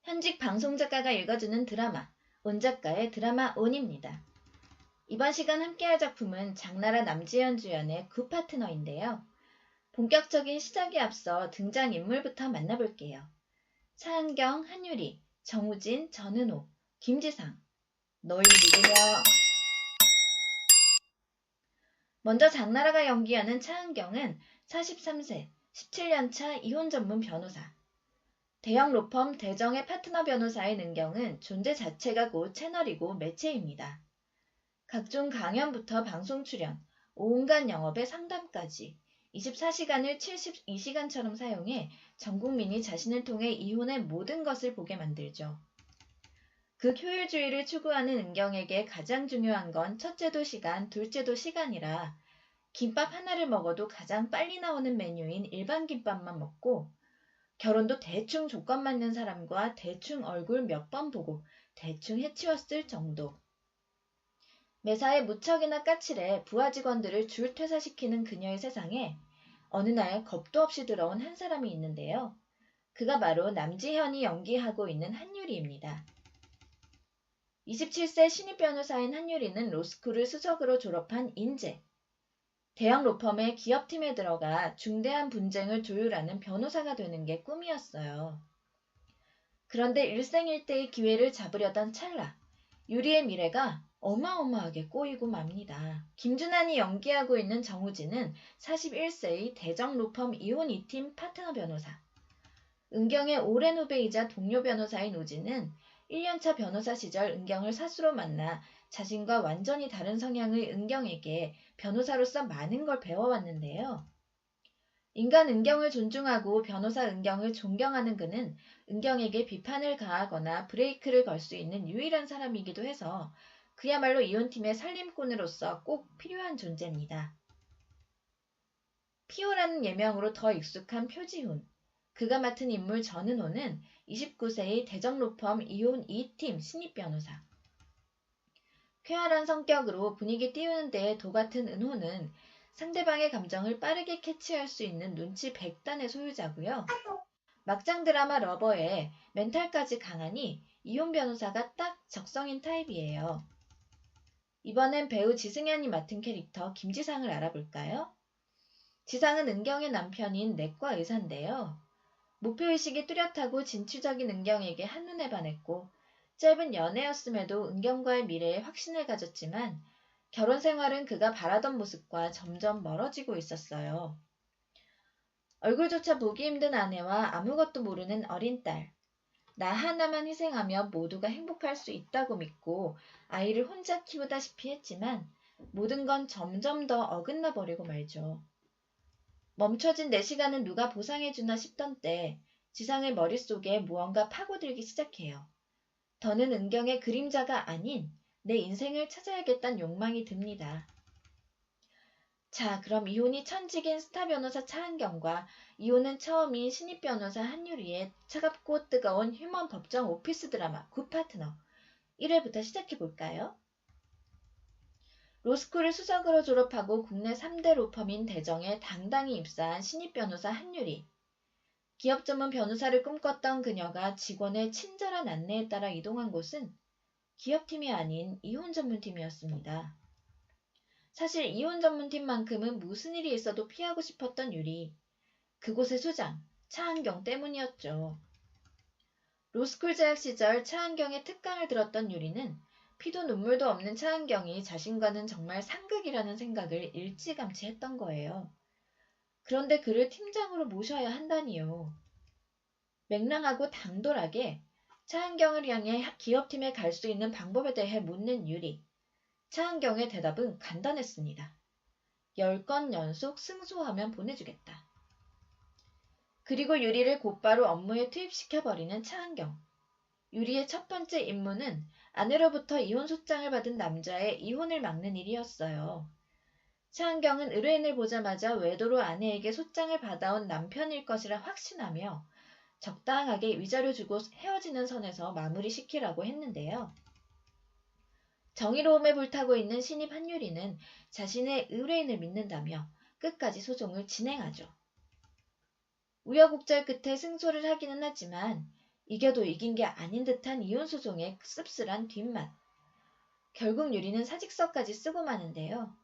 현직 방송작가가 읽어주는 드라마, 온 작가의 드라마 온입니다. 이번 시간 함께할 작품은 장나라 남지현 주연의 굿파트너인데요. 본격적인 시작에 앞서 등장인물부터 만나볼게요. 차은경, 한유리, 정우진, 전은호, 김지상. 널 믿으며. 먼저 장나라가 연기하는 차은경은 43세, 17년차 이혼 전문 변호사. 대형 로펌 대정의 파트너 변호사인 은경은 존재 자체가 곧 채널이고 매체입니다. 각종 강연부터 방송 출연, 온갖 영업의 상담까지 24시간을 72시간처럼 사용해 전 국민이 자신을 통해 이혼의 모든 것을 보게 만들죠. 극효율주의를 추구하는 은경에게 가장 중요한 건 첫째도 시간, 둘째도 시간이라 김밥 하나를 먹어도 가장 빨리 나오는 메뉴인 일반 김밥만 먹고 결혼도 대충 조건 맞는 사람과 대충 얼굴 몇 번 보고 대충 해치웠을 정도. 매사에 무척이나 까칠해 부하 직원들을 줄 퇴사시키는 그녀의 세상에 어느 날 겁도 없이 들어온 한 사람이 있는데요. 그가 바로 남지현이 연기하고 있는 한유리입니다. 27세 신입 변호사인 한유리는 로스쿨을 수석으로 졸업한 인재. 대형 로펌의 기업팀에 들어가 중대한 분쟁을 조율하는 변호사가 되는 게 꿈이었어요. 그런데 일생일대의 기회를 잡으려던 찰나, 유리의 미래가 어마어마하게 꼬이고 맙니다. 김준환이 연기하고 있는 정우진은 41세의 대정 로펌 이혼 2팀 파트너 변호사. 은경의 오랜 후배이자 동료 변호사인 우진은 1년차 변호사 시절 은경을 사수로 만나 자신과 완전히 다른 성향의 은경에게 변호사로서 많은 걸 배워왔는데요. 인간 은경을 존중하고 변호사 은경을 존경하는 그는 은경에게 비판을 가하거나 브레이크를 걸 수 있는 유일한 사람이기도 해서 그야말로 이혼팀의 살림꾼으로서 꼭 필요한 존재입니다. 피오라는 예명으로 더 익숙한 표지훈. 그가 맡은 인물 전은호는 29세의 대정 로펌 이혼 2팀 신입 변호사. 쾌활한 성격으로 분위기 띄우는 데에 도같은 은호는 상대방의 감정을 빠르게 캐치할 수 있는 눈치 100단의 소유자고요. 막장 드라마 러버에 멘탈까지 강하니 이혼 변호사가 딱 적성인 타입이에요. 이번엔 배우 지승현이 맡은 캐릭터 김지상을 알아볼까요? 지상은 은경의 남편인 내과 의사인데요. 목표의식이 뚜렷하고 진취적인 은경에게 한눈에 반했고 짧은 연애였음에도 은경과의 미래에 확신을 가졌지만 결혼 생활은 그가 바라던 모습과 점점 멀어지고 있었어요. 얼굴조차 보기 힘든 아내와 아무것도 모르는 어린 딸. 나 하나만 희생하며 모두가 행복할 수 있다고 믿고 아이를 혼자 키우다시피 했지만 모든 건 점점 더 어긋나 버리고 말죠. 멈춰진 내 시간은 누가 보상해주나 싶던 때 지상의 머릿속에 무언가 파고들기 시작해요. 더는 은경의 그림자가 아닌 내 인생을 찾아야겠다는 욕망이 듭니다. 자, 그럼 이혼이 천직인 스타 변호사 차은경과 이혼은 처음인 신입 변호사 한유리의 차갑고 뜨거운 휴먼 법정 오피스 드라마 굿파트너 1회부터 시작해볼까요? 로스쿨을 수석으로 졸업하고 국내 3대 로펌인 대정에 당당히 입사한 신입 변호사 한유리. 기업 전문 변호사를 꿈꿨던 그녀가 직원의 친절한 안내에 따라 이동한 곳은 기업팀이 아닌 이혼 전문팀이었습니다. 사실 이혼 전문팀만큼은 무슨 일이 있어도 피하고 싶었던 유리. 그곳의 수장, 차은경 때문이었죠. 로스쿨 재학 시절 차은경의 특강을 들었던 유리는 피도 눈물도 없는 차은경이 자신과는 정말 상극이라는 생각을 일찌감치 했던 거예요. 그런데 그를 팀장으로 모셔야 한다니요. 맹랑하고 당돌하게 차은경을 향해 기업팀에 갈 수 있는 방법에 대해 묻는 유리. 차은경의 대답은 간단했습니다. 10건 연속 승소하면 보내주겠다. 그리고 유리를 곧바로 업무에 투입시켜버리는 차은경. 유리의 첫 번째 임무는 아내로부터 이혼 소장을 받은 남자의 이혼을 막는 일이었어요. 차은경은 의뢰인을 보자마자 외도로 아내에게 소장을 받아온 남편일 것이라 확신하며 적당하게 위자료 주고 헤어지는 선에서 마무리시키라고 했는데요. 정의로움에 불타고 있는 신입 한유리는 자신의 의뢰인을 믿는다며 끝까지 소송을 진행하죠. 우여곡절 끝에 승소를 하기는 하지만 이겨도 이긴 게 아닌 듯한 이혼소송의 씁쓸한 뒷맛. 결국 유리는 사직서까지 쓰고 마는데요.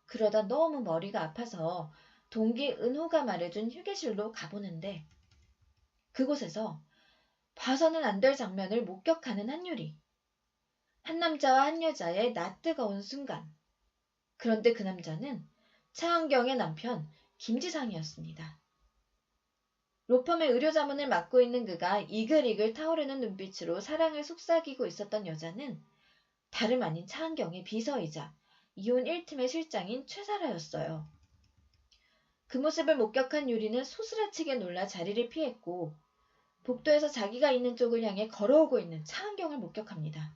그러다 너무 머리가 아파서 동기 은호가 말해준 휴게실로 가보는데 그곳에서 봐서는 안 될 장면을 목격하는 한유리. 한 남자와 한 여자의 낯뜨거운 순간. 그런데 그 남자는 차은경의 남편 김지상이었습니다. 로펌의 의료자문을 맡고 있는 그가 이글이글 타오르는 눈빛으로 사랑을 속삭이고 있었던 여자는 다름 아닌 차은경의 비서이자 이혼 1팀의 실장인 최사라였어요. 그 모습을 목격한 유리는 소스라치게 놀라 자리를 피했고 복도에서 자기가 있는 쪽을 향해 걸어오고 있는 차은경을 목격합니다.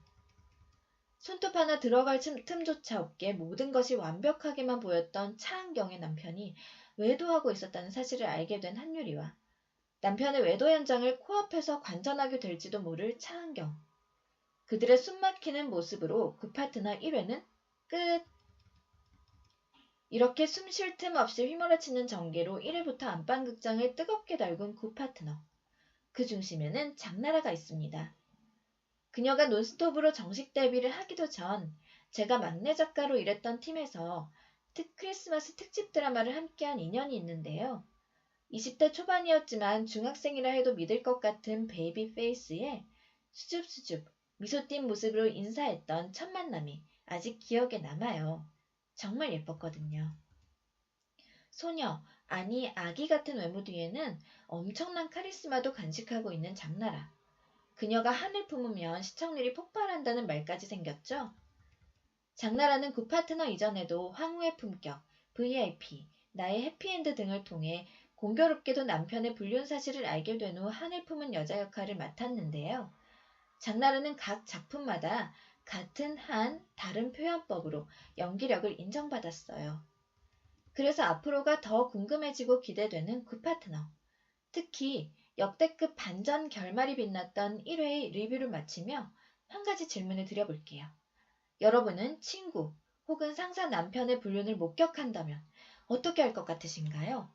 손톱 하나 들어갈 틈조차 없게 모든 것이 완벽하게만 보였던 차은경의 남편이 외도하고 있었다는 사실을 알게 된 한유리와 남편의 외도 현장을 코앞에서 관전하게 될지도 모를 차은경. 그들의 숨막히는 모습으로 굿파트너 1회는 끝. 이렇게 숨 쉴 틈 없이 휘몰아치는 전개로 1회부터 안방극장을 뜨겁게 달군 굿파트너. 그 중심에는 장나라가 있습니다. 그녀가 논스톱으로 정식 데뷔를 하기도 전 제가 막내 작가로 일했던 팀에서 크리스마스 특집 드라마를 함께한 인연이 있는데요. 20대 초반이었지만 중학생이라 해도 믿을 것 같은 베이비 페이스에 수줍수줍 미소 띈 모습으로 인사했던 첫 만남이 아직 기억에 남아요. 정말 예뻤거든요. 소녀, 아니 아기 같은 외모 뒤에는 엄청난 카리스마도 간직하고 있는 장나라. 그녀가 한을 품으면 시청률이 폭발한다는 말까지 생겼죠. 장나라는 굿파트너 이전에도 황후의 품격, VIP, 나의 해피엔드 등을 통해 공교롭게도 남편의 불륜 사실을 알게 된 후 한을 품은 여자 역할을 맡았는데요. 장나라는 각 작품마다 같은 한, 다른 표현법으로 연기력을 인정받았어요. 그래서 앞으로가 더 궁금해지고 기대되는 굿파트너. 특히 역대급 반전 결말이 빛났던 1회의 리뷰를 마치며 한 가지 질문을 드려볼게요. 여러분은 친구 혹은 상사 남편의 불륜을 목격한다면 어떻게 할 것 같으신가요?